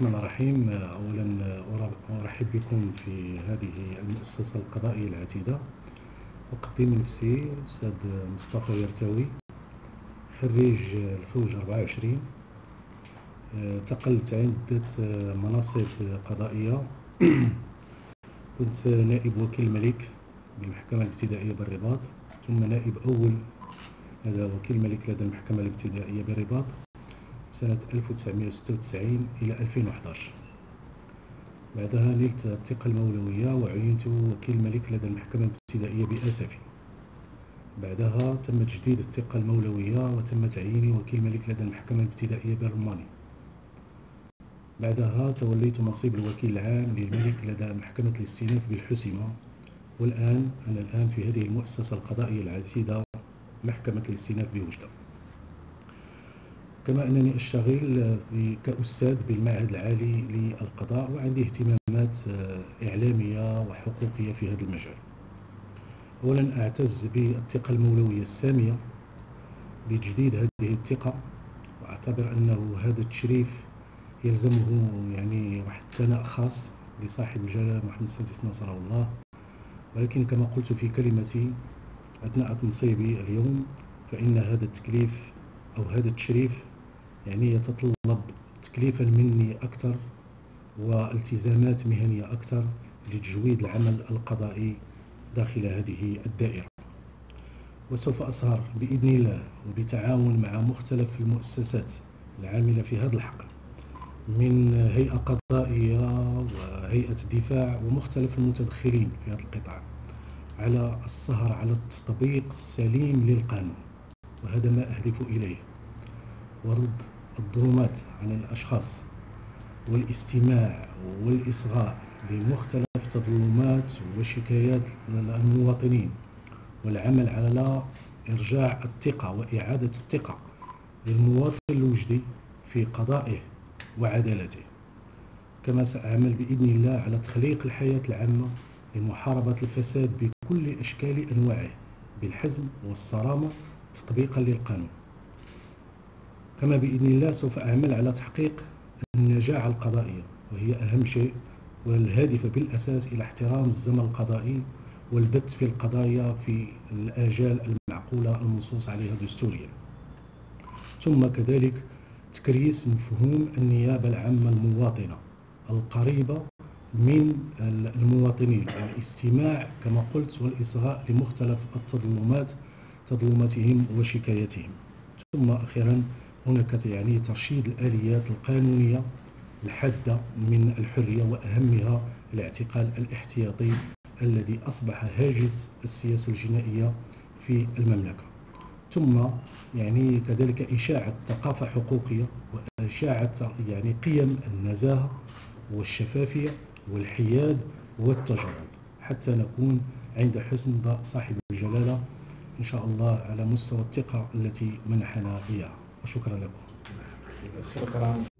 الرحمن الرحيم. أولا أرحب بكم في هذه المؤسسة القضائية العتيدة. أقدم نفسي أستاذ مصطفى يرتوي، خريج الفوج 24. تقلت عدة مناصب قضائية. كنت نائب وكيل الملك بالمحكمة الابتدائية بالرباط، ثم نائب أول لدى وكيل الملك لدى المحكمة الابتدائية بالرباط سنة 1996 إلى 2011. بعدها نلت الثقة المولوية وعينت وكيل الملك لدى المحكمة الابتدائية بأسفي. بعدها تم تجديد الثقة المولوية وتم تعييني وكيل الملك لدى المحكمة الابتدائية بالرماني. بعدها توليت منصب الوكيل العام للملك لدى محكمة الاستئناف بالحسمة، والآن أنا في هذه المؤسسة القضائية العتيدة محكمة الاستئناف بوجدة. كما أنني أشتغل كأستاذ بالمعهد العالي للقضاء، وعندي اهتمامات إعلامية وحقوقية في هذا المجال. أولا أعتز بالثقة المولوية السامية بتجديد هذه الثقة، وأعتبر أنه هذا التشريف يلزمه واحد الثناء خاص لصاحب الجلالة محمد السادس نصره الله. ولكن كما قلت في كلمتي أثناء تنصيبي اليوم، فإن هذا التكليف أو هذا التشريف يتطلب تكليفا مني أكثر والتزامات مهنية أكثر لتجويد العمل القضائي داخل هذه الدائرة. وسوف أسهر بإذن الله وبتعاون مع مختلف المؤسسات العاملة في هذا الحقل من هيئة قضائية وهيئة الدفاع ومختلف المتدخلين في هذا القطاع على السهر على التطبيق السليم للقانون، وهذا ما أهدف إليه، ورد الظلمات عن الأشخاص والاستماع والإصغاء لمختلف تظلمات وشكايات المواطنين، والعمل على إرجاع الثقة وإعادة الثقة للمواطن الوجدي في قضائه وعدالته. كما سأعمل بإذن الله على تخليق الحياة العامة لمحاربة الفساد بكل أشكال أنواعه بالحزم والصرامة تطبيقا للقانون. كما بإذن الله سوف أعمل على تحقيق النجاعة القضائية، وهي أهم شيء، والهادفة بالأساس إلى احترام الزمن القضائي والبت في القضايا في الآجال المعقولة المنصوص عليها دستوريا. ثم كذلك تكريس مفهوم النيابة العامة المواطنة القريبة من المواطنين، الاستماع كما قلت والإصغاء لمختلف تظلماتهم وشكاياتهم. ثم أخيرا هناك ترشيد الآليات القانونية الحادة من الحرية، وأهمها الاعتقال الاحتياطي الذي أصبح هاجس السياسة الجنائية في المملكة. ثم كذلك إشاعة ثقافة حقوقية وإشاعة قيم النزاهة والشفافية والحياد والتجرد، حتى نكون عند حسن صاحب الجلالة إن شاء الله على مستوى الثقة التي منحنا إياها. وشكرا لكم. شكرا.